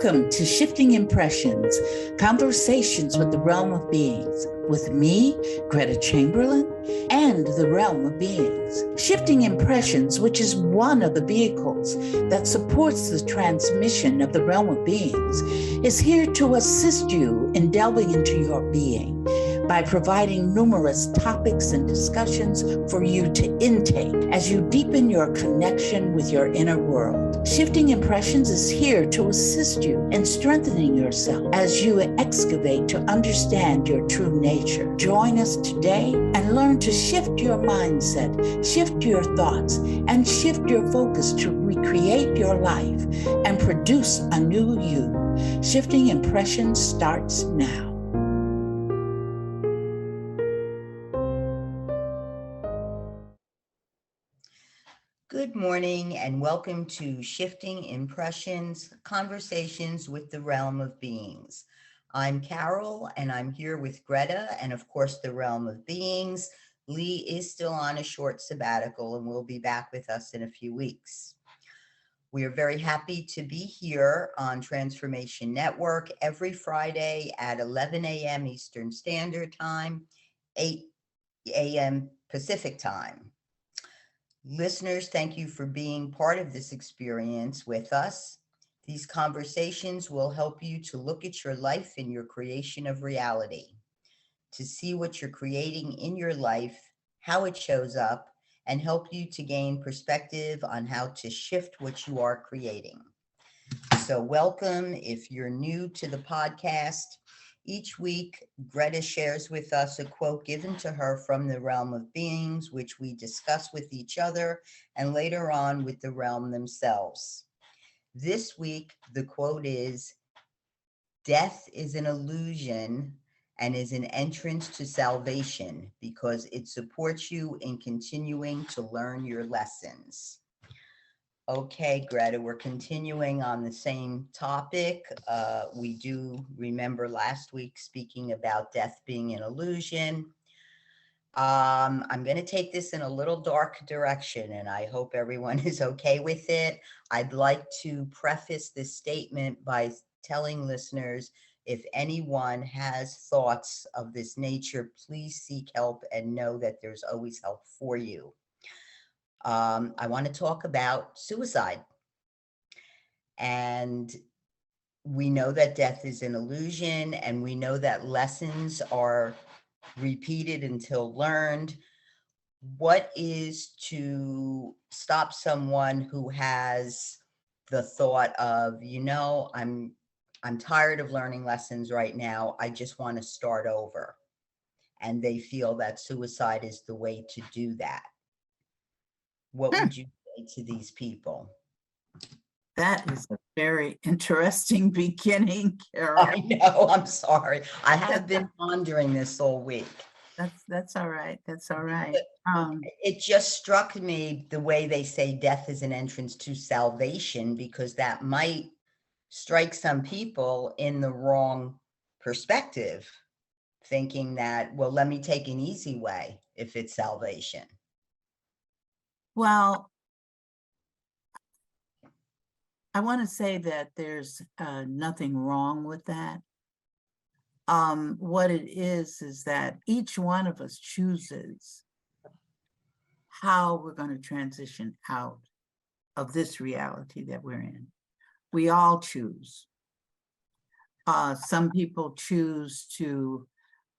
Welcome to Shifting Impressions, Conversations with the Realm of Beings, with me, Gretta Chamberlain, and the Realm of Beings. Shifting Impressions, which is one of the vehicles that supports the transmission of the Realm of Beings, is here to assist you in delving into your being by providing numerous topics and discussions for you to intake as you deepen your connection with your inner world. Shifting Impressions is here to assist you in strengthening yourself as you excavate to understand your true nature. Join us today and learn to shift your mindset, shift your thoughts, and shift your focus to recreate your life and produce a new you. Shifting Impressions starts now. Good morning and welcome to Shifting Impressions, Conversations with the Realm of Beings. I'm Carol and I'm here with Greta and of course the Realm of Beings. Lee is still on a short sabbatical and will be back with us in a few weeks. We are very happy to be here on Transformation Network every Friday at 11 a.m. Eastern Standard Time, 8 a.m. Pacific Time. Listeners, thank you for being part of this experience with us. These conversations will help you to look at your life and your creation of reality, to see what you're creating in your life, how it shows up, and help you to gain perspective on how to shift what you are creating. So welcome if you're new to the podcast. Each week, Greta shares with us a quote given to her from the Realm of Beings, which we discuss with each other and later on with the realm themselves. This week, the quote is, "Death is an illusion and is an entrance to salvation because it supports you in continuing to learn your lessons." Okay, Greta, we're continuing on the same topic. We do remember last week speaking about death being an illusion. I'm going to take this in a little dark direction, and I hope everyone is okay with it. I'd like to preface this statement by telling listeners, if anyone has thoughts of this nature, please seek help and know that there's always help for you. I want to talk about suicide. And we know that death is an illusion, and we know that lessons are repeated until learned. What is to stop someone who has the thought of, I'm tired of learning lessons right now. I just want to start over. And they feel that suicide is the way to do that. What would you say to these people? That is a very interesting beginning, Carol. I know, I'm sorry. I have been pondering this all week. That's all right. That's all right. It just struck me the way they say death is an entrance to salvation, because that might strike some people in the wrong perspective, thinking that, well, let me take an easy way if it's salvation. Well, I want to say that there's nothing wrong with that. What it is that each one of us chooses how we're going to transition out of this reality that we're in. We all choose. Some people choose to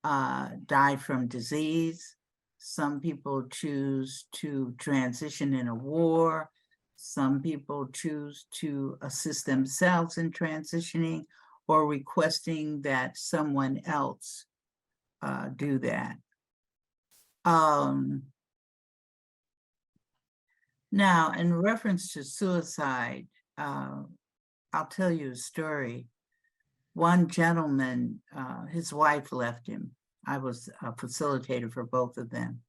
die from disease. Some people choose to transition in a war. Some people choose to assist themselves in transitioning or requesting that someone else do that. Now, in reference to suicide, I'll tell you a story. One gentleman, his wife left him. I was a facilitator for both of them.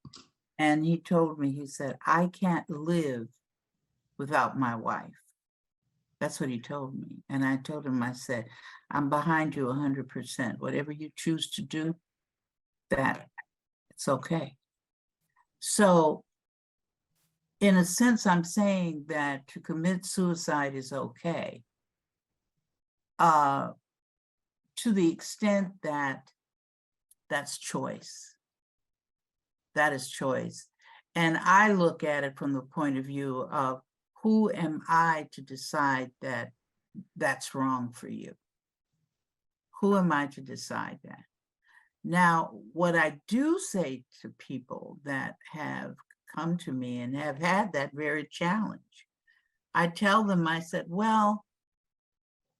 And he told me, he said, "I can't live without my wife." That's what he told me. And I told him, I said, "I'm behind you 100%. Whatever you choose to do, that it's okay." So in a sense, I'm saying that to commit suicide is okay. to the extent that that's choice. That is choice. And I look at it from the point of view of who am I to decide that that's wrong for you? Who am I to decide that? Now, what I do say to people that have come to me and have had that very challenge, I tell them, I said, well,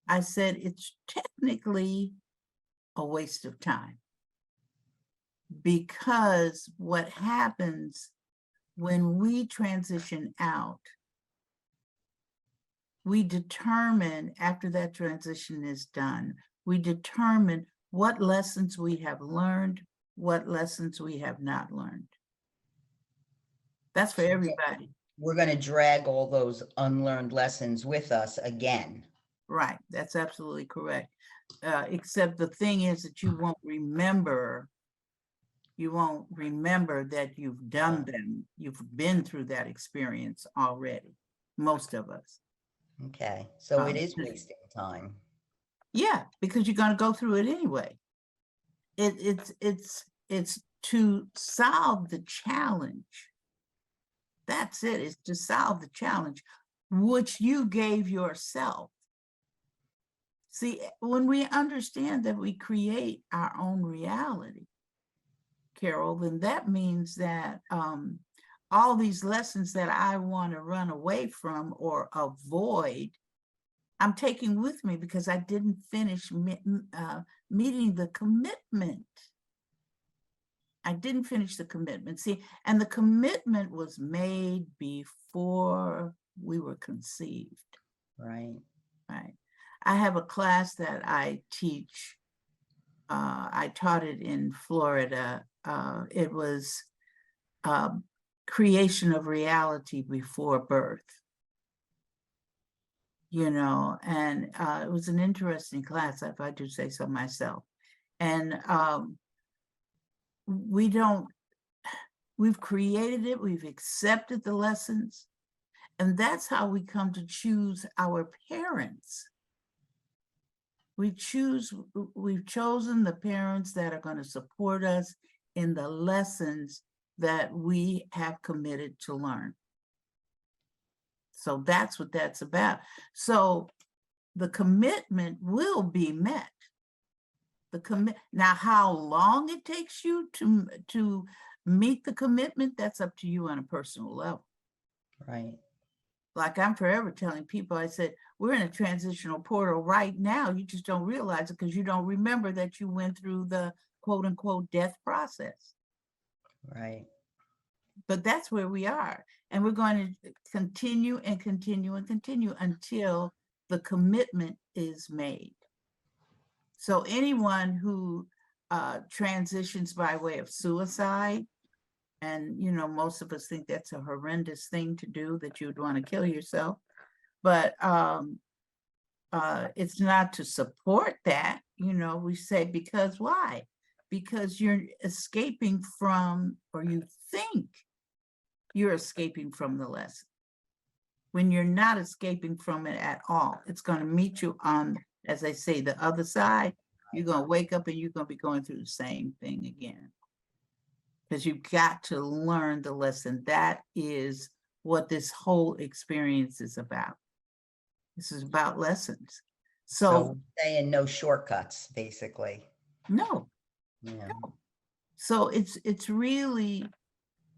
I said, it's technically a waste of time, because what happens when we transition out, we determine after that transition is done, we determine what lessons we have learned, what lessons we have not learned. That's for everybody. We're going to drag all those unlearned lessons with us again. Right, that's absolutely correct. Except the thing is that you won't remember that you've done them. You've been through that experience already, most of us. Okay, so it is wasting time. Yeah, because you're going to go through it anyway. It's to solve the challenge. That's it. It's to solve the challenge, which you gave yourself. See, when we understand that we create our own reality, Carol, then that means that all these lessons that I want to run away from or avoid, I'm taking with me because I didn't finish meeting the commitment. I didn't finish the commitment. See, and the commitment was made before we were conceived. Right. Right. I have a class that I teach. I taught it in Florida. It was creation of reality before birth. You know, and it was an interesting class, if I do say so myself. And we've created it, we've accepted the lessons, and that's how we come to choose our parents. We've chosen the parents that are going to support us in the lessons that we have committed to learn. So that's what that's about. So the commitment will be met. Now, how long it takes you to meet the commitment, that's up to you on a personal level. Right. Like I'm forever telling people, I said, we're in a transitional portal right now. You just don't realize it because you don't remember that you went through the quote unquote death process. Right. But that's where we are. And we're going to continue and continue and continue until the commitment is made. So anyone who transitions by way of suicide, and you know, most of us think that's a horrendous thing to do, that you'd want to kill yourself. But it's not to support that, you know, we say, because why? Because you're escaping from, or you think you're escaping from the lesson, when you're not escaping from it at all. It's going to meet you on, as I say, the other side. You're going to wake up and you're going to be going through the same thing again. Because you've got to learn the lesson. That is what this whole experience is about. This is about lessons. So saying no shortcuts, basically. No. Yeah. No. So it's really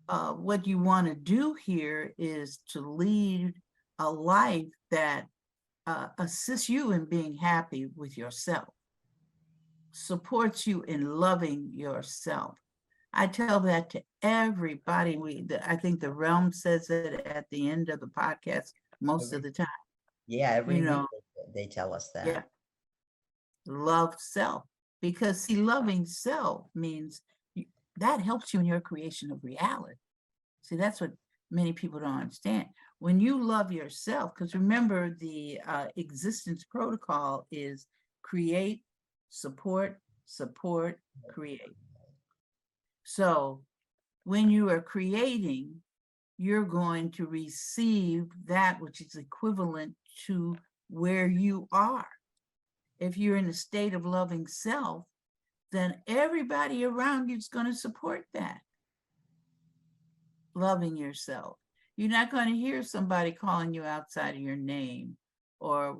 what you want to do here is to lead a life that assists you in being happy with yourself, supports you in loving yourself. I tell that to everybody. I think the Realm says it at the end of the podcast most of the time. Yeah, every week they tell us that. Yeah. Love self. Because see, loving self means that helps you in your creation of reality. See, that's what many people don't understand. When you love yourself, because remember the existence protocol is create, support, create. So when you are creating, you're going to receive that which is equivalent to where you are. if you're in a state of loving self, then everybody around you is going to support that. Loving yourself. You're not going to hear somebody calling you outside of your name or,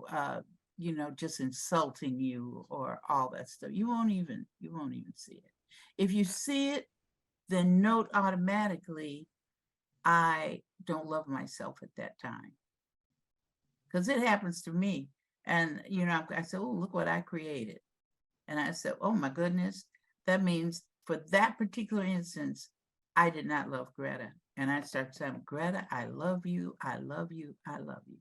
just insulting you or all that stuff. You won't even see it. If you see it, then note automatically, I don't love myself at that time. Because it happens to me. And, I said, oh, look what I created. And I said, oh my goodness, that means for that particular instance, I did not love Greta. And I started saying, Greta, I love you. I love you. I love you.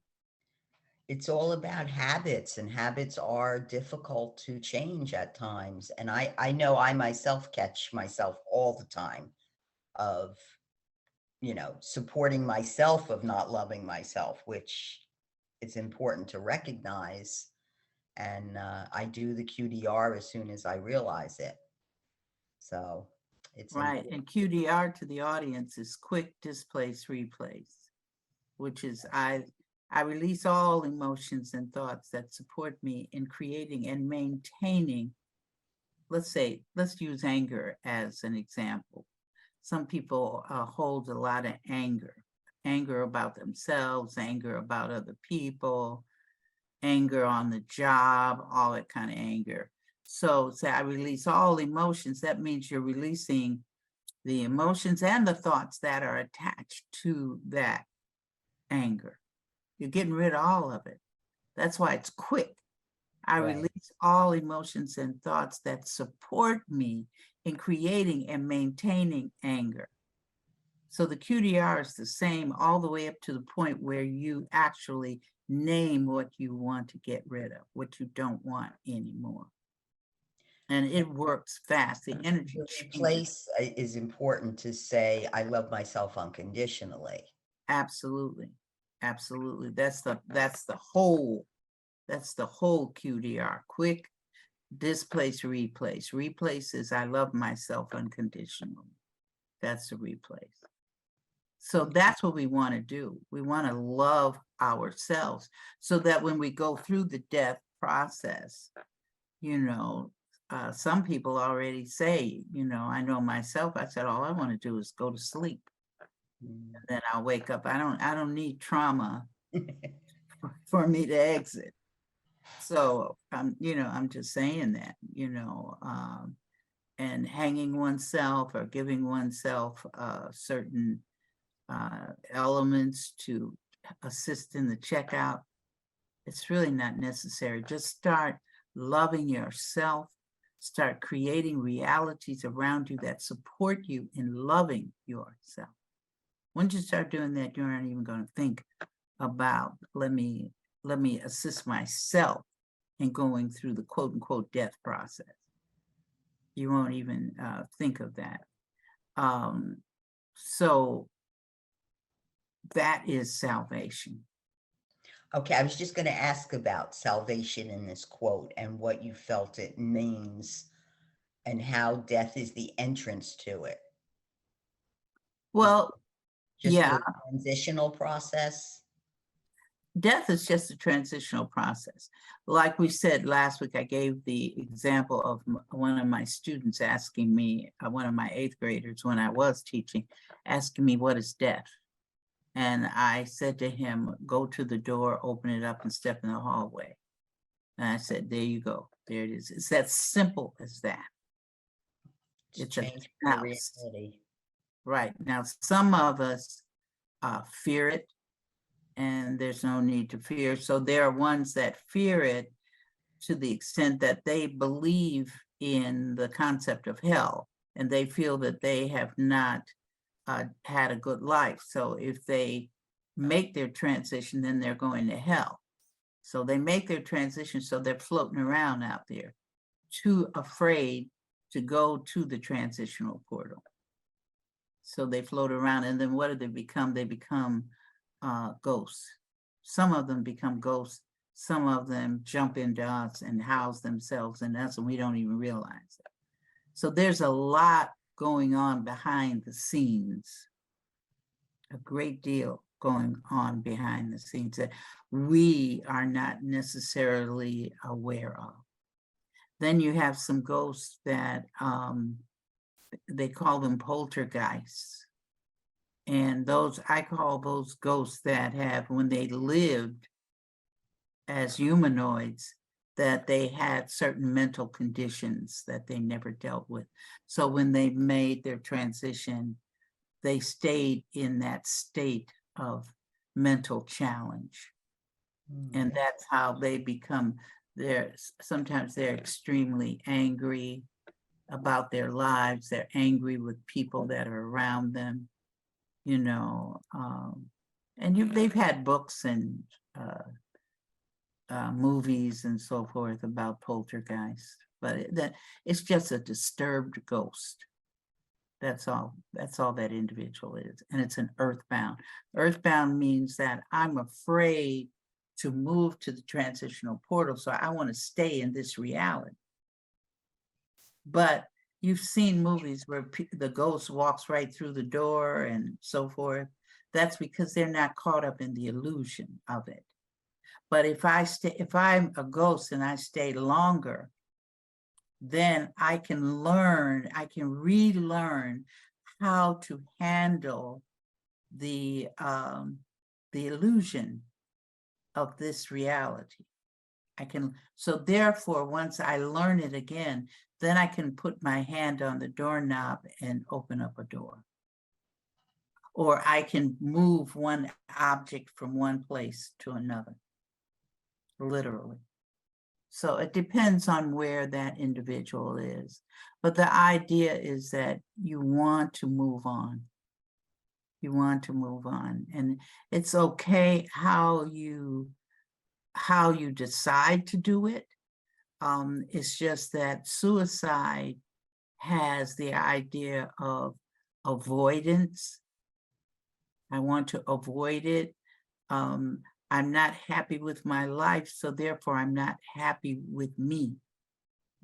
It's all about habits, and habits are difficult to change at times. And I know I myself catch myself all the time of, supporting myself, of not loving myself, which it's important to recognize. And I do the QDR as soon as I realize it. So it's right. And QDR to the audience is quick, displace, replace, which is I release all emotions and thoughts that support me in creating and maintaining. Let's use anger as an example. Some people hold a lot of anger about themselves, anger about other people, anger on the job, all that kind of anger. So say I release all emotions. That means you're releasing the emotions and the thoughts that are attached to that anger. You're getting rid of all of it. That's why it's quick. I release all emotions and thoughts that support me in creating and maintaining anger. So the QDR is the same all the way up to the point where you actually name what you want to get rid of, what you don't want anymore. And it works fast. The energy replace is important to say, I love myself unconditionally. Absolutely. Absolutely. That's the whole QDR. Quick, displace, replace. Replace is I love myself unconditionally. That's the replace. So that's what we want to do. We want to love ourselves so that when we go through the death process, some people already say, I know myself, I said, all I want to do is go to sleep. And then I'll wake up. I don't need trauma for me to exit. So, I'm just saying that, and hanging oneself or giving oneself certain elements to assist in the checkout, it's really not necessary. Just start loving yourself, start creating realities around you that support you in loving yourself. Once you start doing that, you aren't even going to think about, let me assist myself in going through the quote unquote death process. You won't even think of that. So that is salvation. Okay, I was just going to ask about salvation in this quote and what you felt it means and how death is the entrance to it. Well, just yeah. a transitional process. Death is just a transitional process. Like we said last week, I gave the example of one of my students asking me, one of my 8th graders when I was teaching, asking me, what is death? And I said to him, go to the door, open it up and step in the hallway. And I said, there you go. There it is. It's that simple as that. It's a reality. Right. Now, some of us fear it, and there's no need to fear. So there are ones that fear it to the extent that they believe in the concept of hell, and they feel that they have not had a good life. So if they make their transition, then they're going to hell. So they make their transition, so they're floating around out there, too afraid to go to the transitional portal. So they float around, and then what do they become? They become ghosts. Some of them become ghosts. Some of them jump into us and house themselves in us, and we don't even realize it. So there's a lot going on behind the scenes, a great deal going on behind the scenes that we are not necessarily aware of. Then you have some ghosts that they call them poltergeists. And those, I call those ghosts that have, when they lived as humanoids, that they had certain mental conditions that they never dealt with. So when they made their transition, they stayed in that state of mental challenge. And that's how they become, sometimes they're extremely angry about their lives. They're angry with people that are around them, you know. And they've had books and movies and so forth about poltergeist, but it's just a disturbed ghost. That's all that individual is. And it's an earthbound. Earthbound means that I'm afraid to move to the transitional portal, so I want to stay in this reality. But you've seen movies where the ghost walks right through the door and so forth. That's because they're not caught up in the illusion of it. But if I'm a ghost and I stay longer, then I can relearn how to handle the illusion of this reality. So therefore, once I learn it again, then I can put my hand on the doorknob and open up a door. Or I can move one object from one place to another, literally. So it depends on where that individual is. But the idea is that you want to move on. You want to move on. And it's okay how you decide to do it. It's just that suicide has the idea of avoidance. I want to avoid it. I'm not happy with my life, so therefore I'm not happy with me.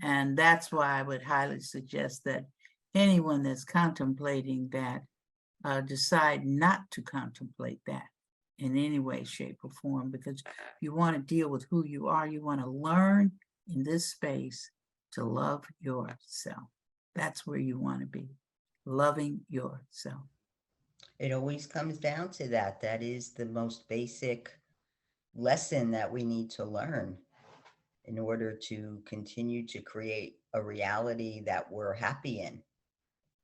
And that's why I would highly suggest that anyone that's contemplating that decide not to contemplate that in any way, shape, or form, because you want to deal with who you are. You want to learn in this space to love yourself. That's where you want to be, loving yourself. It always comes down to that. That is the most basic lesson that we need to learn in order to continue to create a reality that we're happy in.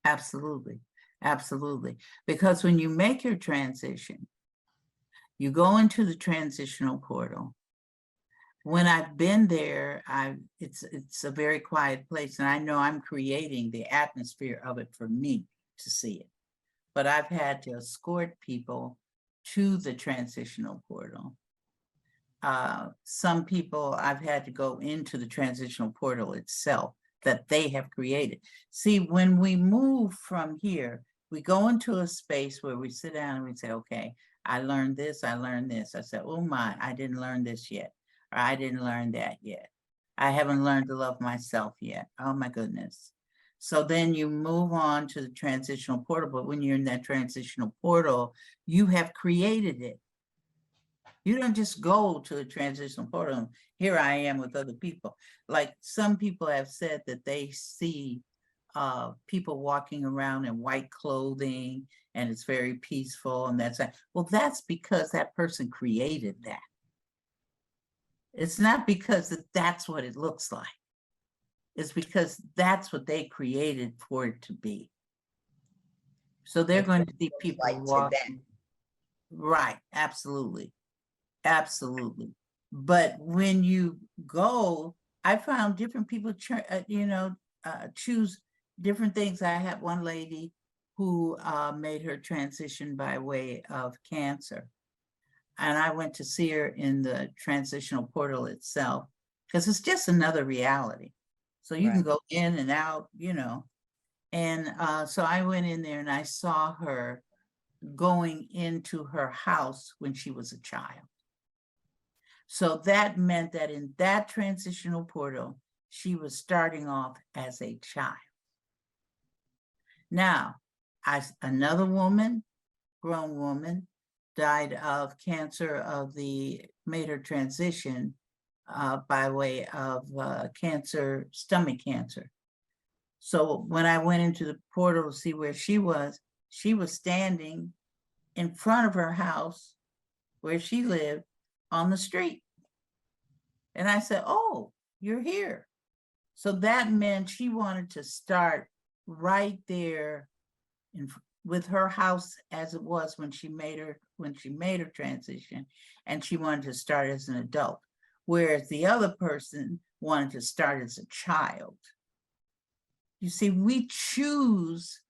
Absolutely. Absolutely. Because when you make your transition, you go into the transitional portal. When I've been there, it's a very quiet place, and I know I'm creating the atmosphere of it for me to see it. But I've had to escort people to the transitional portal. Some people I've had to go into the transitional portal itself that they have created. See, when we move from here, we go into a space where we sit down and we say, okay, I learned this, I learned this. I said, oh my, I didn't learn this yet. Or I didn't learn that yet. I haven't learned to love myself yet. Oh my goodness. So then you move on to the transitional portal, but when you're in that transitional portal, you have created it. You don't just go to a transitional portal and here I am with other people. Like some people have said that they see people walking around in white clothing and it's very peaceful and that's that. Well, that's because that person created that. It's not because that's what it looks like. It's because that's what they created for it to be. So they're going to see people walking. Right, absolutely. Absolutely. But when you go, I found different people, choose different things. I had one lady who made her transition by way of cancer. And I went to see her in the transitional portal itself, because it's just another reality. So you can go in and out, And so I went in there and I saw her going into her house when she was a child. So that meant that in that transitional portal, she was starting off as a child. Now, another woman, grown woman, died of cancer made her transition by way of cancer, stomach cancer. So when I went into the portal to see where she was standing in front of her house where she lived on the street. And I said, "Oh, you're here." So that meant she wanted to start right there with her house as it was when she made her transition, and she wanted to start as an adult, whereas the other person wanted to start as a child. You see, we choose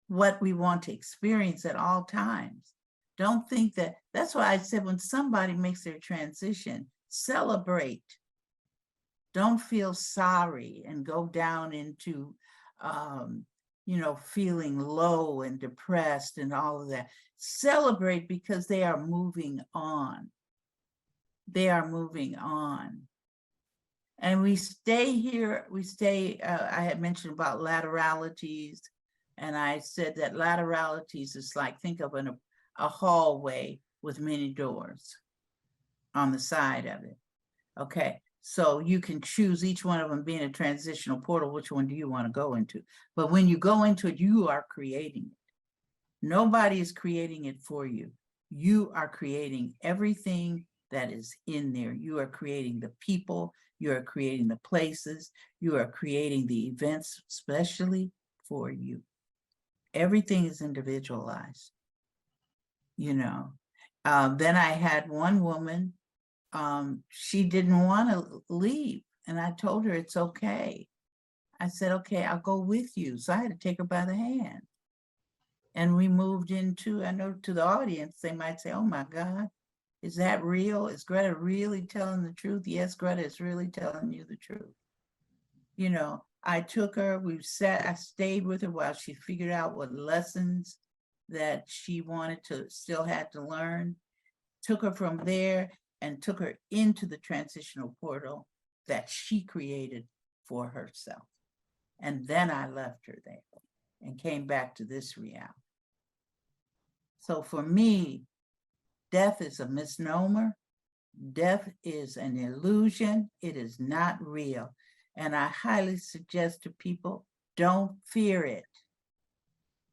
what we want to experience at all times. Don't think that's why I said when somebody makes their transition, celebrate. Don't feel sorry and go down into feeling low and depressed and all of that. Celebrate because they are moving on. They are moving on. And we stay here, I had mentioned about lateralities, and I said that lateralities is like, think of a hallway with many doors on the side of it. Okay, so you can choose each one of them being a transitional portal, which one do you want to go into? But when you go into it, you are creating it. Nobody is creating it for you. You are creating everything that is in there. You are creating the people, you are creating the places, you are creating the events, especially for you. Everything is individualized, Then I had one woman, she didn't want to leave. And I told her it's okay. I said, "Okay, I'll go with you." So I had to take her by the hand. And we moved into, I know to the audience, they might say, "Oh my God, is that real? Is Gretta really telling the truth?" Yes, Gretta is really telling you the truth. I took her, I stayed with her while she figured out what lessons that she still had to learn. Took her from there and took her into the transitional portal that she created for herself. And then I left her there and came back to this reality. So for me, death is a misnomer. Death is an illusion. It is not real. And I highly suggest to people, don't fear it.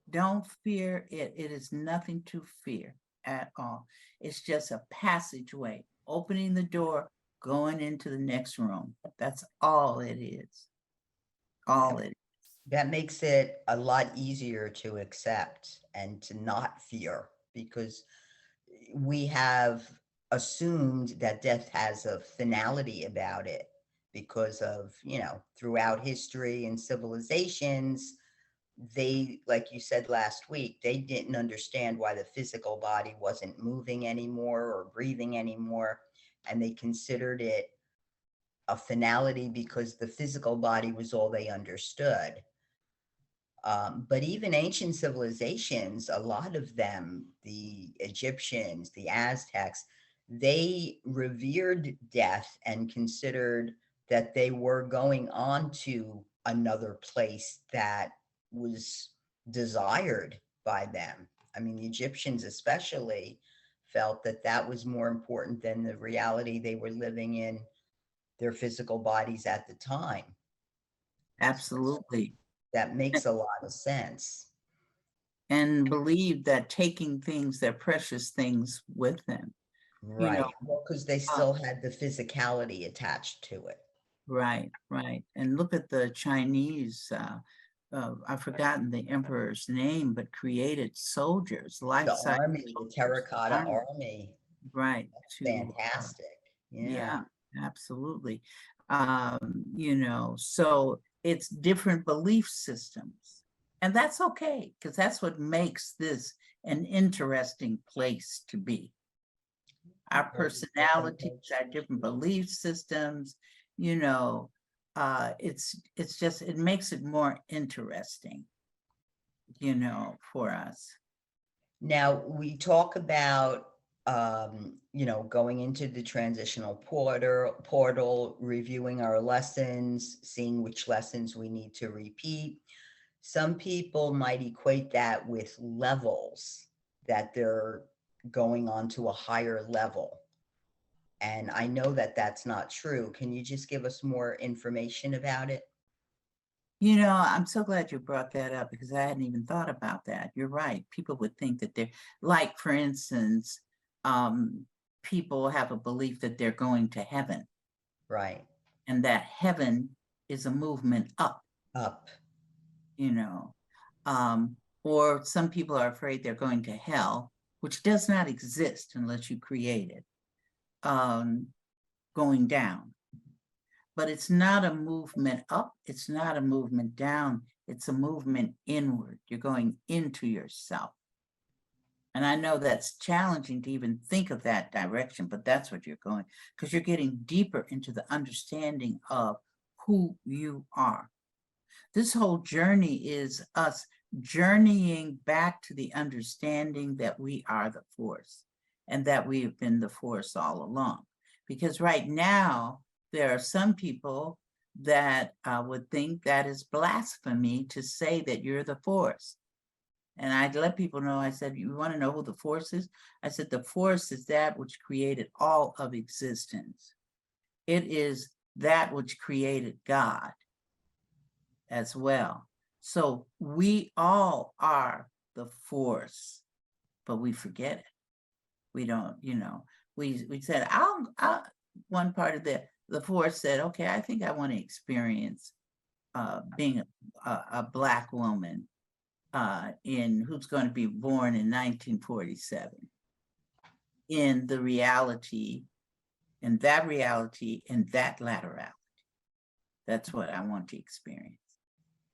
Don't fear it. It is nothing to fear at all. It's just a passageway, opening the door, going into the next room. That's all it is. All it is. That makes it a lot easier to accept and to not fear, because we have assumed that death has a finality about it because of, throughout history and civilizations, they, like you said last week, they didn't understand why the physical body wasn't moving anymore or breathing anymore. And they considered it a finality because the physical body was all they understood. But even ancient civilizations, a lot of them, the Egyptians, the Aztecs, they revered death and considered that they were going on to another place that was desired by them. I mean, the Egyptians especially felt that that was more important than the reality they were living in their physical bodies at the time. Absolutely. That makes a lot of sense. And believe that taking things, their precious things with them. Right. Well, because they still had the physicality attached to it. Right. And look at the Chinese, I've forgotten the emperor's name, but created soldiers, life-size. The army, the terracotta army. Right. Fantastic. Yeah, absolutely. So it's different belief systems. And that's okay, because that's what makes this an interesting place to be. Our personalities, our different belief systems, it's just, it makes it more interesting, for us. Now, we talk about, going into the transitional portal, reviewing our lessons, seeing which lessons we need to repeat. Some people might equate that with levels, that they're going on to a higher level. And I know that that's not true. Can you just give us more information about it? You know, I'm so glad you brought that up because I hadn't even thought about that. You're right. People would think that they're like, for instance, people have a belief that they're going to heaven Right. and that heaven is a movement up, Up. you know. Or some people are afraid they're going to hell, which does not exist unless you create it, going down. But it's not a movement up, it's not a movement down, it's a movement inward. You're going into yourself. And I know that's challenging to even think of that direction, but that's what you're going, because you're getting deeper into the understanding of who you are. This whole journey is us journeying back to the understanding that we are the force and that we have been the force all along. Because right now, there are some people that would think that is blasphemy to say that you're the force. And I'd let people know, I said, you want to know who the force is? I said, the force is that which created all of existence. It is that which created God as well. So we all are the force, but we forget it. We don't, you know, we said, I'll one part of the force said, okay, I think I want to experience being a Black woman who's going to be born in 1947 in the reality, and that reality, and that laterality. That's what I want to experience.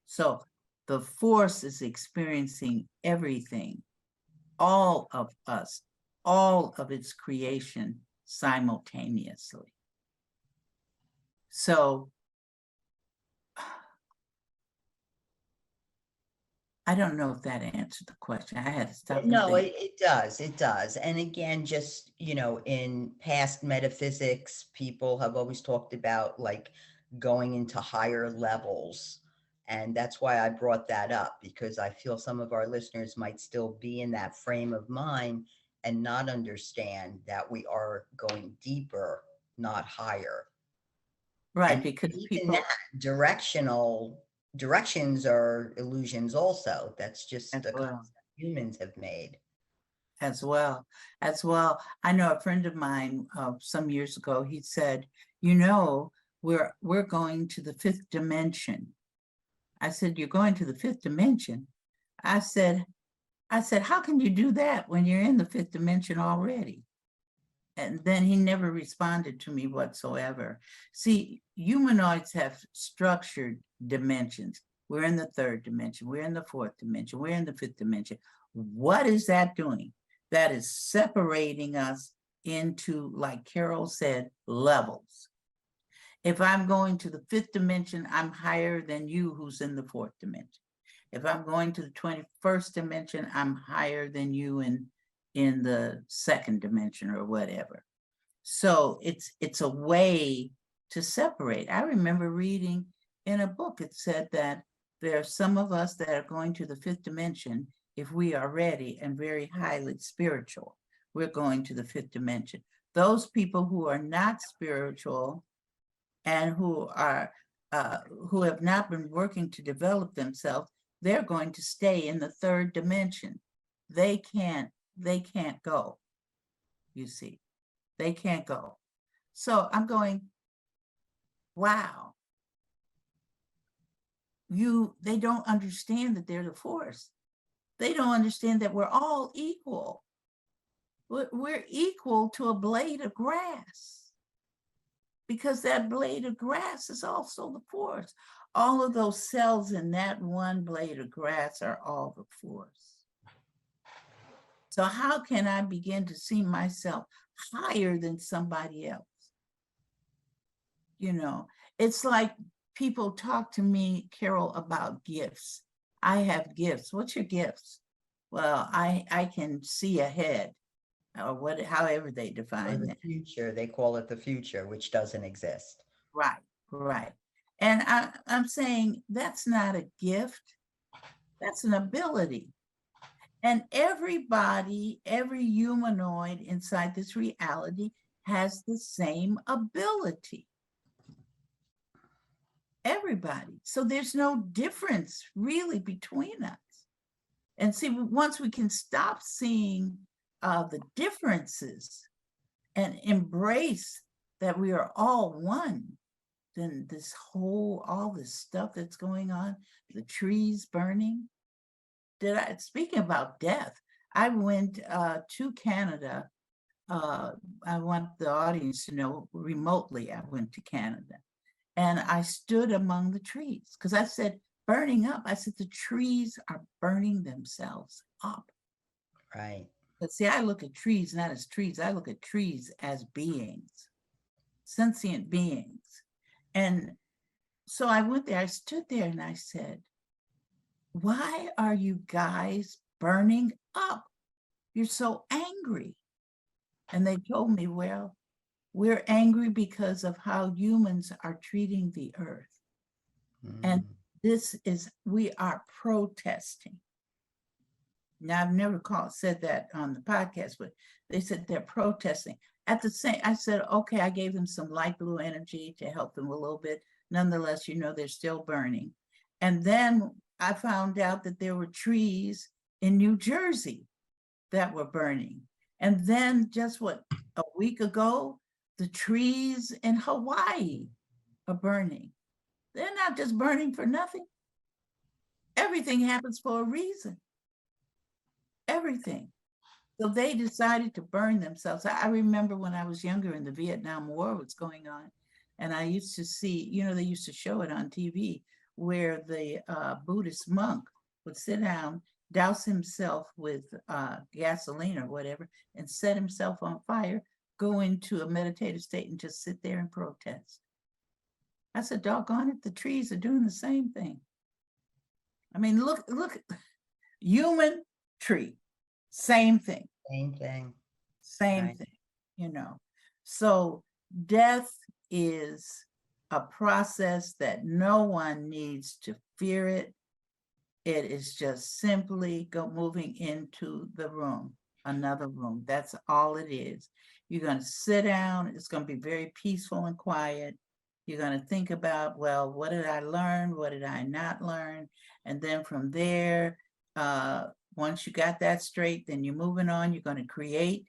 So the force is experiencing everything, all of us, all of its creation simultaneously. So I don't know if that answered the question. I had to stop and No, think. it does. It does. And again, just, you know, in past metaphysics, people have always talked about like going into higher levels. And that's why I brought that up, because I feel some of our listeners might still be in that frame of mind and not understand that we are going deeper, not higher. Right, And because even people, that directions are illusions also. That's just as the well, concept humans have made. as well, as well. I know a friend of mine some years ago, he said, you know, we're going to the fifth dimension. I said, you're going to the fifth dimension? I said, how can you do that when you're in the fifth dimension already? And then he never responded to me whatsoever. See, humanoids have structured dimensions. We're in the third dimension. We're in the fourth dimension. We're in the fifth dimension. What is that doing? That is separating us into, like Carol said, levels. If I'm going to the fifth dimension, I'm higher than you who's in the fourth dimension. If I'm going to the 21st dimension, I'm higher than you in the second dimension or whatever. So it's a way to separate. I remember reading in a book, it said that there are some of us that are going to the fifth dimension if we are ready and very highly spiritual. We're going to the fifth dimension. Those people who are not spiritual and who have not been working to develop themselves, they're going to stay in the third dimension. They can't go, you see. They can't go. So I'm going, wow. They don't understand that they're the force. They don't understand that we're all equal. We're equal to a blade of grass, because that blade of grass is also the force. All of those cells in that one blade of grass are all the force. So how can I begin to see myself higher than somebody else? You know, it's like people talk to me, Carol, about gifts. I have gifts. What's your gifts? Well, I can see ahead, or however they Or define the that. future, they call it the future, which doesn't exist. Right, right. And I'm saying that's not a gift. That's an ability. And everybody, every humanoid inside this reality has the same ability. Everybody. So there's no difference really between us. And see, once we can stop seeing the differences and embrace that we are all one, then all this stuff that's going on, the trees burning. Speaking about death, I went to Canada. I want the audience to know remotely I went to Canada. And I stood among the trees because I said, burning up. I said, the trees are burning themselves up. Right. But see, I look at trees not as trees. I look at trees as beings, sentient beings. And so I went there, I stood there and I said, why are you guys burning up? You're so angry. And they told me, well, we're angry because of how humans are treating the earth. And we are protesting. Now, I've never said that on the podcast, but they said they're protesting. At the same, I said, okay, I gave them some light blue energy to help them a little bit. Nonetheless, they're still burning. And then I found out that there were trees in New Jersey that were burning. And then just a week ago, the trees in Hawaii are burning. They're not just burning for nothing. Everything happens for a reason. Everything. So they decided to burn themselves. I remember when I was younger and the Vietnam War was going on, and I used to see, they used to show it on TV, where the Buddhist monk would sit down, douse himself with gasoline or whatever, and set himself on fire, go into a meditative state and just sit there and protest. I said, doggone it, the trees are doing the same thing. I mean, look, human, tree, same thing. Same thing. Same Right. thing, So death is a process that no one needs to fear it. It is just simply moving into the room, another room. That's all it is. You're going to sit down. It's going to be very peaceful and quiet. You're going to think about, well, what did I learn? What did I not learn? And then from there, once you got that straight, then you're moving on. You're going to create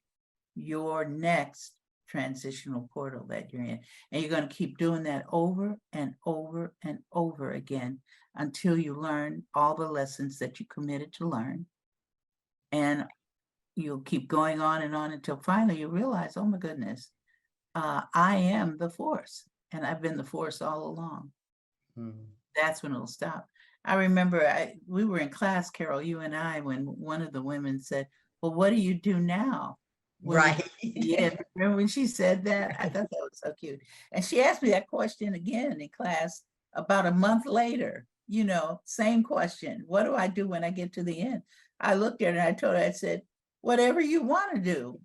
your next transitional portal that you're in. And you're going to keep doing that over and over and over again until you learn all the lessons that you committed to learn. And you'll keep going on until finally you realize, oh my goodness, I am the force. And I've been the force all along. That's when it'll stop. I remember we were in class, Carol, you and I, when one of the women said, well, what do you do now? Right. Yeah, remember when she said that? I thought that was so cute. And she asked me that question again in class about a month later, same question. What do I do when I get to the end? I looked at her and I told her, I said, whatever you want to do.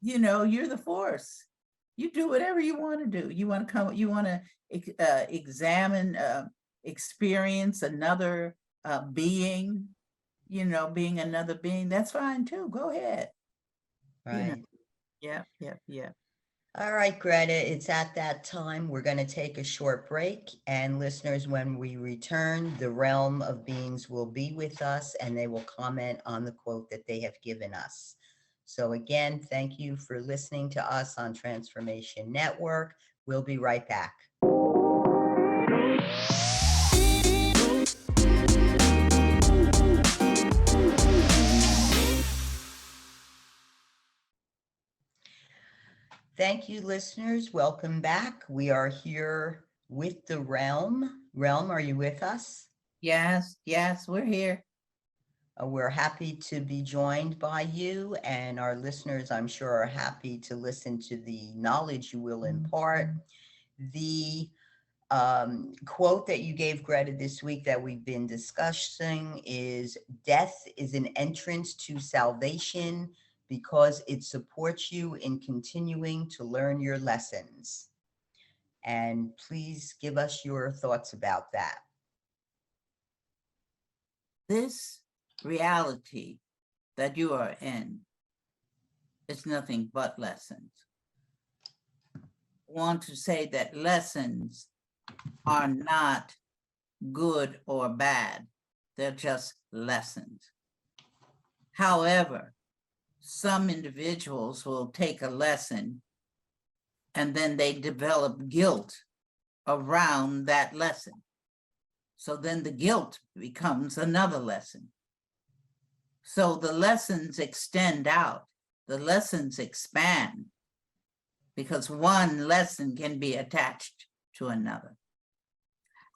You're the force. You do whatever you want to do. You want to examine, experience another being, being another being. That's fine too. Go ahead. Right. Yeah. All right, Greta, it's at that time. We're going to take a short break. And listeners, when we return, the realm of beings will be with us and they will comment on the quote that they have given us. So again, thank you for listening to us on Transformation Network. We'll be right back. Thank you, listeners. Welcome back. We are here with the Realm. Realm, are you with us? Yes, we're here. We're happy to be joined by you, and our listeners, I'm sure, are happy to listen to the knowledge you will impart. The quote that you gave, Greta, this week that we've been discussing is, death is an entrance to salvation because it supports you in continuing to learn your lessons. And please give us your thoughts about that. This reality that you are in is nothing but lessons. want to say that lessons are not good or bad. They're just lessons. However, some individuals will take a lesson and then they develop guilt around that lesson. So then the guilt becomes another lesson. So the lessons extend out, the lessons expand, because one lesson can be attached to another.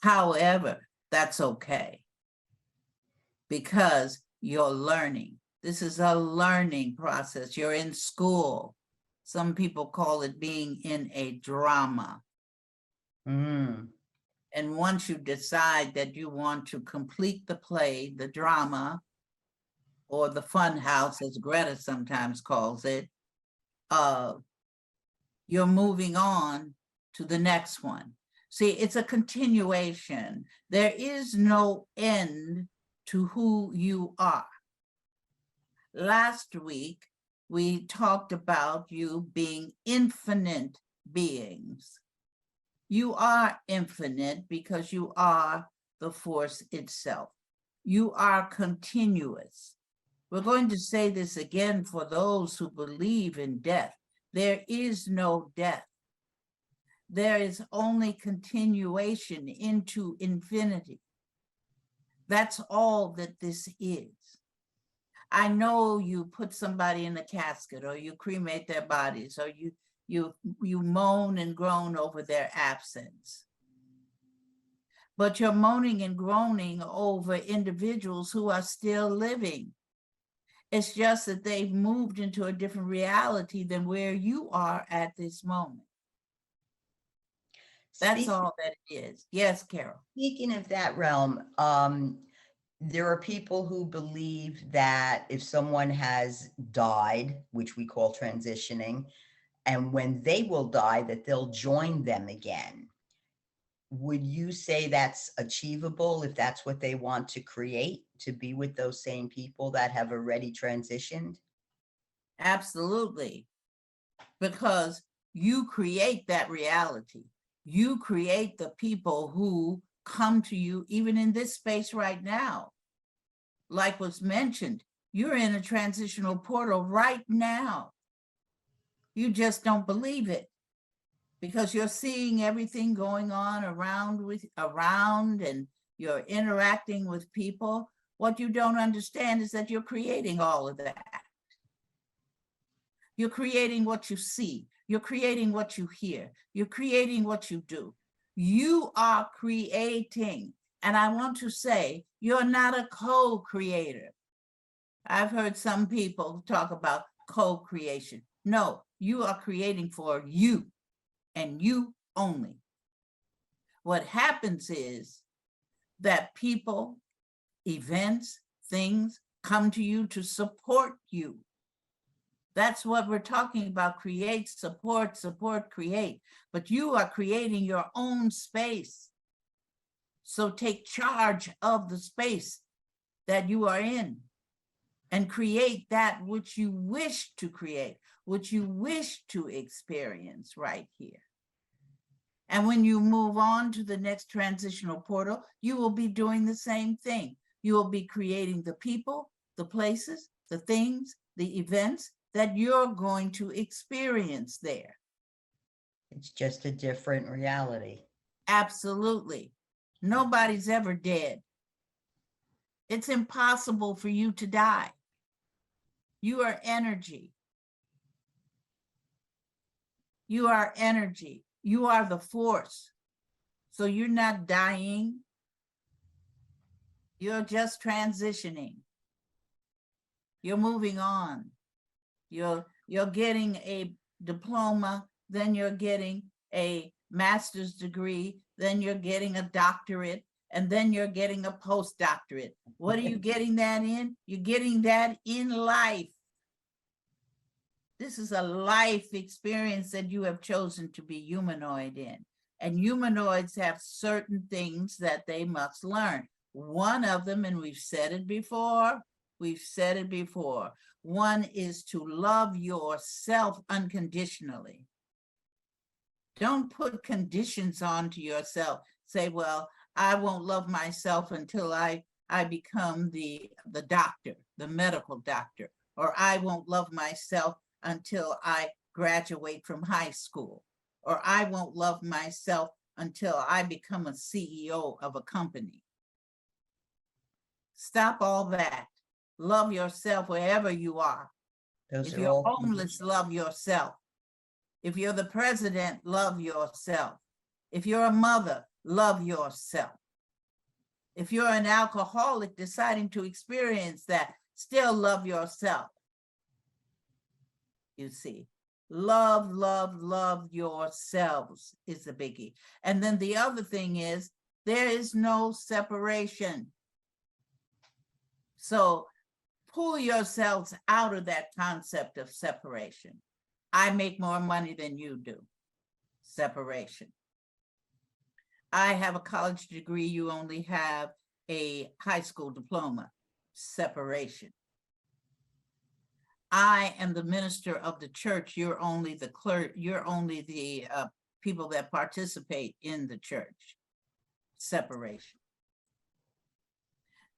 However, that's okay, because you're learning. This is a learning process. You're in school. Some people call it being in a drama. Mm. And once you decide that you want to complete the play, the drama, or the fun house, as Greta sometimes calls it, you're moving on to the next one. See, it's a continuation. There is no end to who you are. Last week, we talked about you being infinite beings. You are infinite because you are the force itself. You are continuous. We're going to say this again for those who believe in death. There is no death. There is only continuation into infinity. That's all that this is. I know you put somebody in a casket, or you cremate their bodies, or you moan and groan over their absence. But you're moaning and groaning over individuals who are still living. It's just that they've moved into a different reality than where you are at this moment. That's all that it is. Yes, Carol. Speaking of that realm, there are people who believe that if someone has died, which we call transitioning, and when they will die, that they'll join them again. Would you say that's achievable if that's what they want to create, to be with those same people that have already transitioned? Absolutely. Because you create that reality. You create the people who come to you, even in this space right now. Like was mentioned, you're in a transitional portal right now. You just don't believe it, because you're seeing everything going on around and you're interacting with people. What you don't understand is that you're creating all of that. You're creating what you see. You're creating what you hear. You're creating what you do. You are creating. And I want to say, you're not a co-creator. I've heard some people talk about co-creation. No, you are creating for you and you only. What happens is that people, events, things come to you to support you. That's what we're talking about: create, support, support, create. But you are creating your own space. So take charge of the space that you are in and create that which you wish to create, which you wish to experience right here. And when you move on to the next transitional portal, you will be doing the same thing. You will be creating the people, the places, the things, the events that you're going to experience there. It's just a different reality. Absolutely. Nobody's ever dead. It's impossible for you to die. You are energy. You are energy. You are the force. So you're not dying. You're just transitioning. You're moving on. You're getting a diploma, then you're getting a master's degree, then you're getting a doctorate, and then you're getting a postdoctorate. What are you getting that in? You're getting that in life. This is a life experience that you have chosen to be humanoid in. And humanoids have certain things that they must learn. One of them, and we've said it before, one is to love yourself unconditionally. Don't put conditions onto yourself. Say, well, I won't love myself until I become the doctor, the medical doctor, or I won't love myself until I graduate from high school, or I won't love myself until I become a CEO of a company. Stop all that. Love yourself wherever you are. Those If are you're all homeless, love yourself. If you're the president, love yourself. If you're a mother, love yourself. If you're an alcoholic deciding to experience that, still love yourself. You see, love, love, love yourselves is the biggie. And then the other thing is, there is no separation. So pull yourselves out of that concept of separation. I make more money than you do. Separation. I have a college degree, you only have a high school diploma. Separation. I am the minister of the church, you're only the clerk, you're only the people that participate in the church. Separation.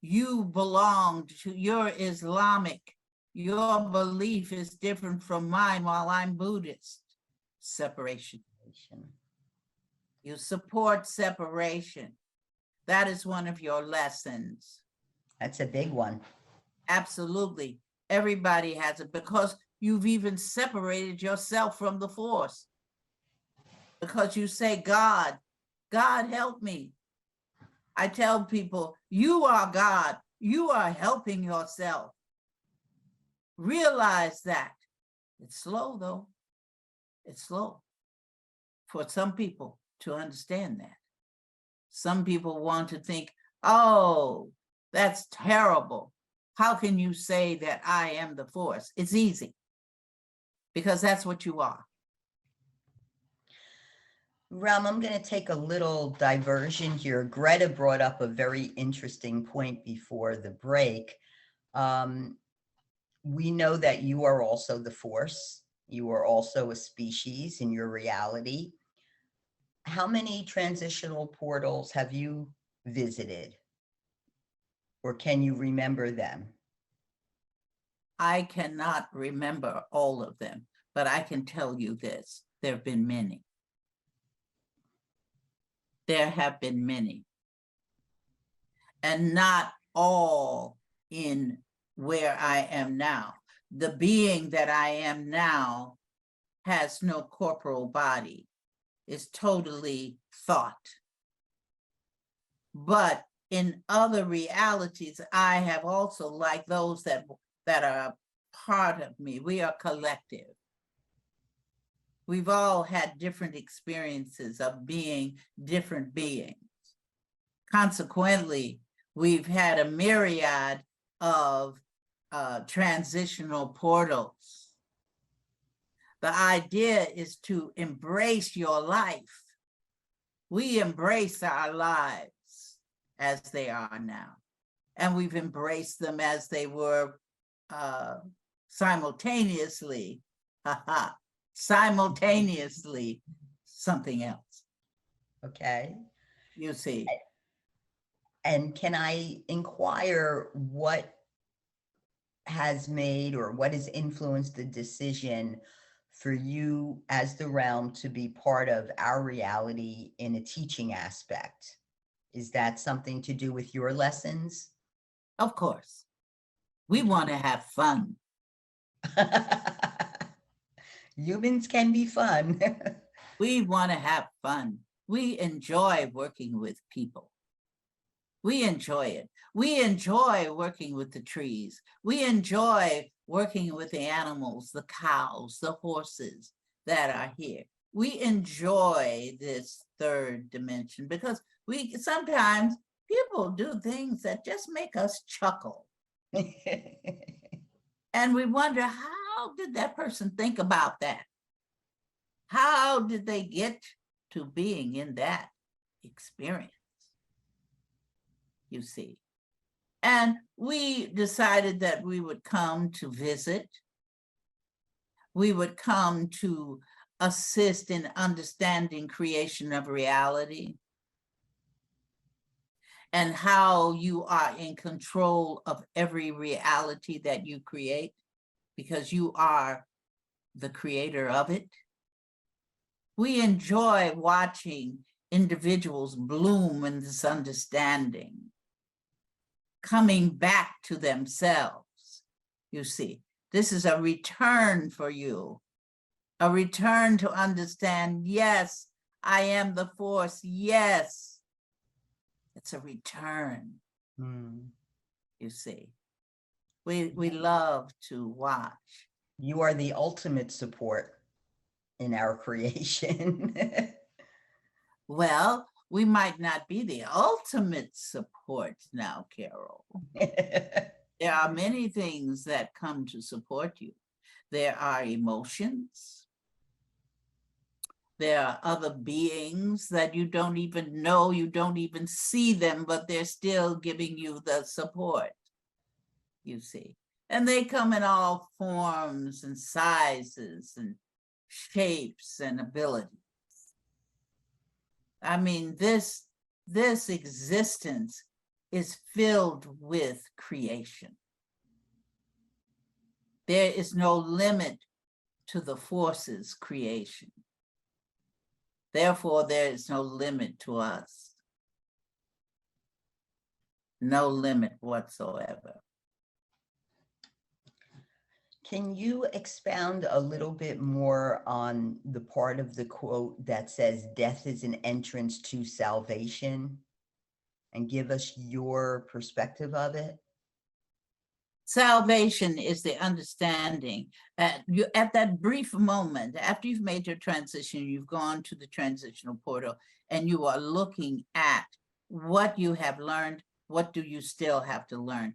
You belong to, you're Islamic, your belief is different from mine while I'm Buddhist. Separation. You support separation. That is one of your lessons. That's a big one. Absolutely. Everybody has it, because you've even separated yourself from the force. Because you say, God help me. I tell people, you are God. You are helping yourself. Realize that. It's slow though. It's slow for some people to understand that. Some people want to think, oh, that's terrible. How can you say that I am the force? It's easy, because that's what you are. Ram, I'm going to take a little diversion here. Greta brought up a very interesting point before the break. We know that you are also the force. You are also a species in your reality. How many transitional portals have you visited? Or can you remember them? I cannot remember all of them, but I can tell you this, there have been many. There have been many. And not all in where I am now. The being that I am now has no corporal body. It's totally thought. But in other realities, I have also, like those that are part of me, we are collective. We've all had different experiences of being different beings. Consequently, we've had a myriad of transitional portals. The idea is to embrace your life. We embrace our lives as they are now. And we've embraced them as they were simultaneously, simultaneously something else. Okay. You see. And can I inquire what has made or what has influenced the decision for you as the realm to be part of our reality in a teaching aspect? Is that something to do with your lessons? Of course. We want to have fun. Humans can be fun. We want to have fun. We enjoy working with people. We enjoy it. We enjoy working with the trees. We enjoy working with the animals, the cows, the horses that are here. We enjoy this third dimension because sometimes people do things that just make us chuckle. And we wonder, how did that person think about that? How did they get to being in that experience? You see. And we decided that we would come to visit. We would come to assist in understanding creation of reality and how you are in control of every reality that you create because you are the creator of it. We enjoy watching individuals bloom in this understanding, coming back to themselves. You see, this is a return for you, a return to understand, yes, I am the force, yes. It's a return, you see. We love to watch. You are the ultimate support in our creation. Well, we might not be the ultimate support now, Carol. There are many things that come to support you. There are emotions. There are other beings that you don't even know, you don't even see them, but they're still giving you the support, you see. And they come in all forms and sizes and shapes and abilities. I mean, this existence is filled with creation. There is no limit to the force's creation. Therefore, there is no limit to us. No limit whatsoever. Can you expound a little bit more on the part of the quote that says death is an entrance to salvation, and give us your perspective of it? Salvation is the understanding that you, at that brief moment, after you've made your transition, you've gone to the transitional portal and you are looking at what you have learned, what do you still have to learn?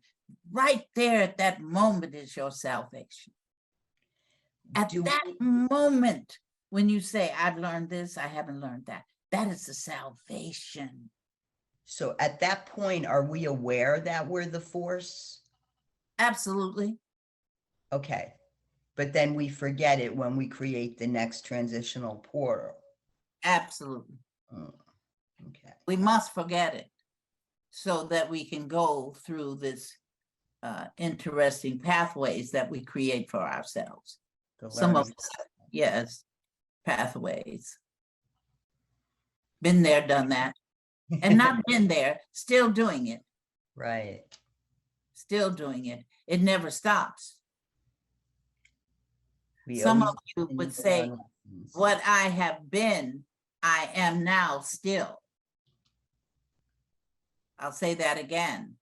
Right there at that moment is your salvation. At that moment, when you say, I've learned this, I haven't learned that, that is the salvation. So at that point, are we aware that we're the force? Absolutely. Okay. But then we forget it when we create the next transitional portal. Absolutely. Okay. We must forget it so that we can go through this interesting pathways that we create for ourselves. Some of us, yes, pathways. Been there, done that. And not been there, still doing it. Right. Still doing it. It never stops. We Some always of you would continue say, on lessons. what I have been, I am now still. I'll say that again,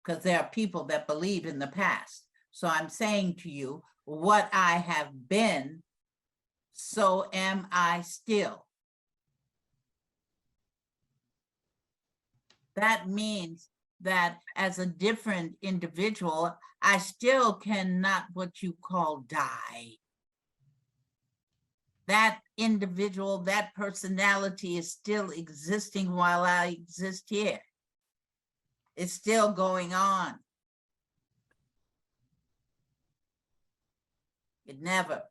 because there are people that believe in the past. So I'm saying to you, what I have been, so am I still. That means that as a different individual, I still cannot what you call die. That individual, that personality is still existing while I exist here. It's still going on. It never,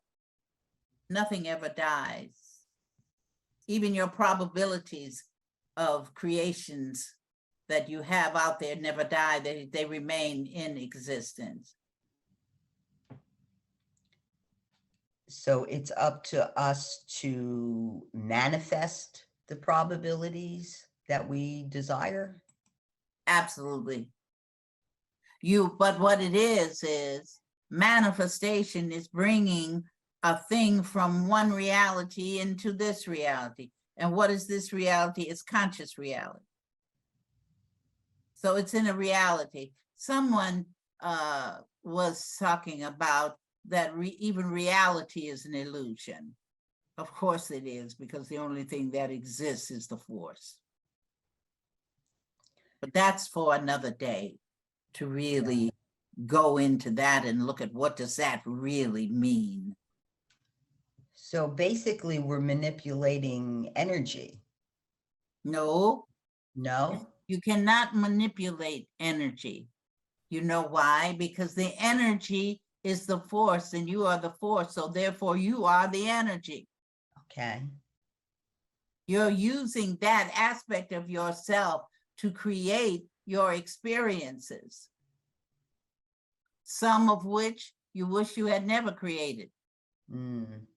nothing ever dies. Even your probabilities of creations that you have out there never die, they remain in existence. So it's up to us to manifest the probabilities that we desire? Absolutely. But what it is manifestation is bringing a thing from one reality into this reality. And what is this reality? It's conscious reality. So it's in a reality. Someone was talking about that even reality is an illusion. Of course it is, because the only thing that exists is the force. But that's for another day to really go into that and look at what does that really mean. So basically we're manipulating energy. No. No? You cannot manipulate energy. You know why? Because the energy is the force and you are the force. So therefore you are the energy. Okay. You're using that aspect of yourself to create your experiences, some of which you wish you had never created, and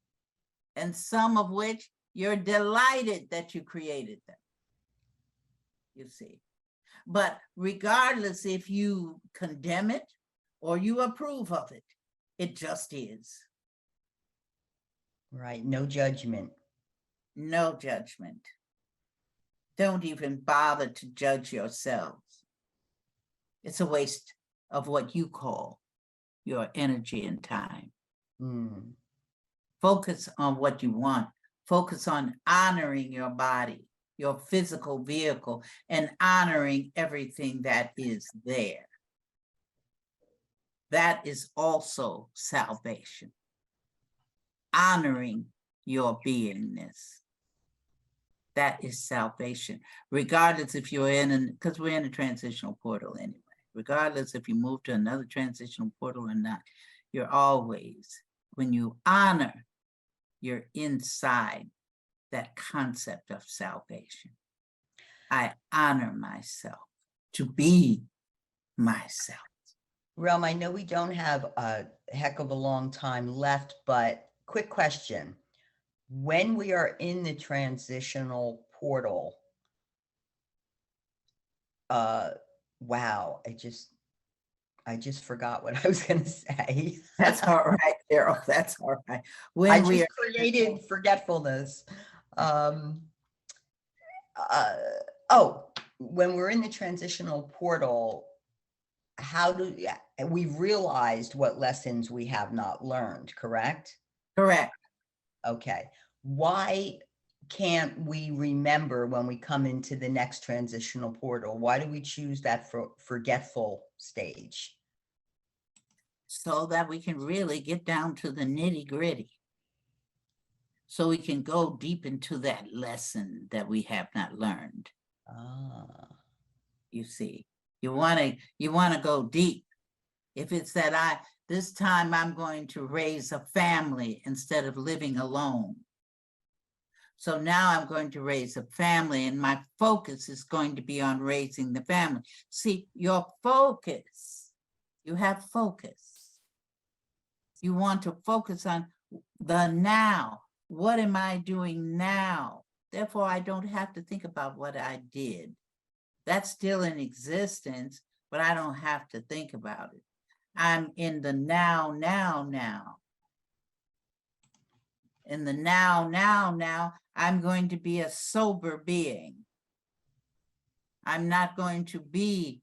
some of which you're delighted that you created them, you see. But regardless if you condemn it or you approve of it, it just is. Right. No judgment. No judgment. Don't even bother to judge yourselves. It's a waste of what you call your energy and time. Focus on what you want. Focus on honoring your body, your physical vehicle, and honoring everything that is there. That is also salvation. Honoring your beingness. That is salvation. Regardless if you're because we're in a transitional portal anyway. Regardless if you move to another transitional portal or not, you're always, when you honor, you're inside that concept of salvation. I honor myself to be myself. Realm, I know we don't have a heck of a long time left, but quick question. When we are in the transitional portal, wow, I just forgot what I was going to say. That's all right, Carol. That's all right. When I just created forgetfulness. When we're in the transitional portal, we've realized what lessons we have not learned, correct? Correct. Okay. Why can't we remember when we come into the next transitional portal? Why do we choose that forgetful stage? So that we can really get down to the nitty-gritty. So we can go deep into that lesson that we have not learned. You see, you want to go deep. If it's that this time I'm going to raise a family instead of living alone. So now I'm going to raise a family and my focus is going to be on raising the family. See, your focus, you have focus. You want to focus on the now. What am I doing now? Therefore, I don't have to think about what I did. That's still in existence, but I don't have to think about it. I'm in the now. In the now, I'm going to be a sober being. I'm not going to be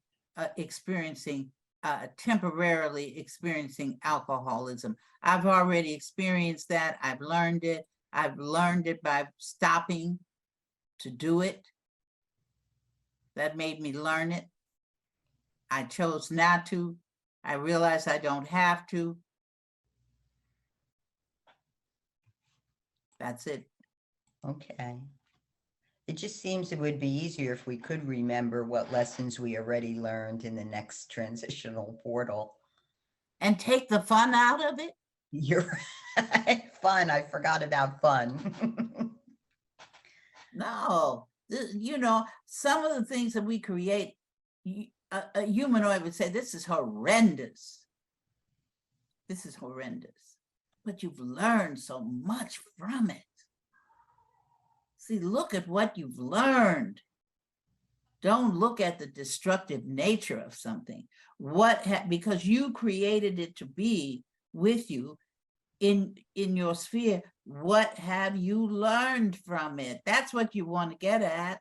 temporarily experiencing alcoholism. I've already experienced that. I've learned it. I've learned it by stopping to do it. That made me learn it. I chose not to. I realized I don't have to. That's it. Okay. It just seems it would be easier if we could remember what lessons we already learned in the next transitional portal. And take the fun out of it? You're right. Fun. I forgot about fun. No, you know, some of the things that we create, a humanoid would say, this is horrendous. This is horrendous. But you've learned so much from it. See, look at what you've learned. Don't look at the destructive nature of something. Because you created it to be with you in your sphere. What have you learned from it? That's what you want to get at.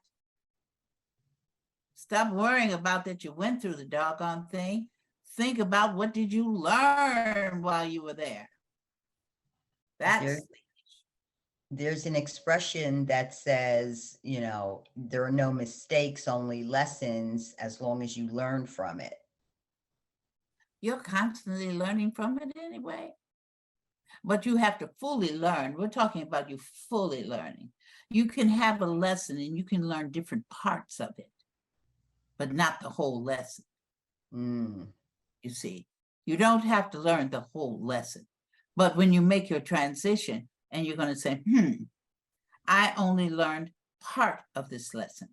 Stop worrying about that you went through the doggone thing. Think about what did you learn while you were there. There's an expression that says, you know, there are no mistakes, only lessons, as long as you learn from it. You're constantly learning from it anyway. But you have to fully learn. We're talking about you fully learning. You can have a lesson and you can learn different parts of it, but not the whole lesson. You see, you don't have to learn the whole lesson. But when you make your transition and you're going to say, I only learned part of this lesson.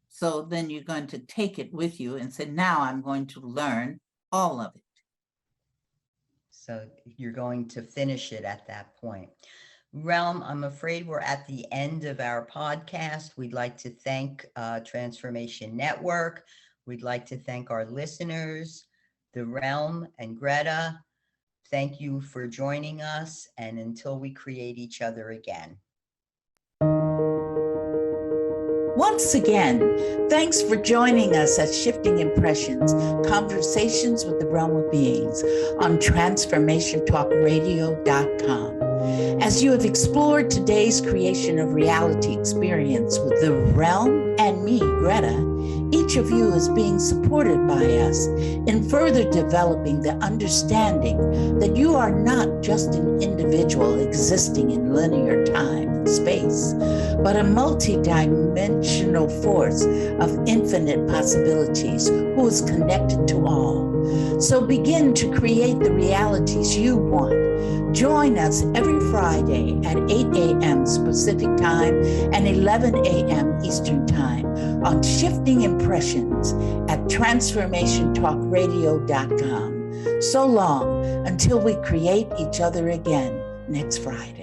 So then you're going to take it with you and say, now I'm going to learn all of it. So you're going to finish it at that point. Realm, I'm afraid we're at the end of our podcast. We'd like to thank Transformation Network. We'd like to thank our listeners, the Realm and Gretta. Thank you for joining us. And until we create each other again. Once again, thanks for joining us at Shifting Impressions, Conversations with the Realm of Beings on TransformationTalkRadio.com. As you have explored today's creation of reality experience with the Realm and me, Gretta, each of you is being supported by us in further developing the understanding that you are not just an individual existing in linear time and space, but a multi-dimensional force of infinite possibilities who is connected to all. So begin to create the realities you want. Join us every Friday at 8 a.m. Pacific Time and 11 a.m. Eastern Time on Shifting Impressions at TransformationTalkRadio.com. So long until we create each other again next Friday.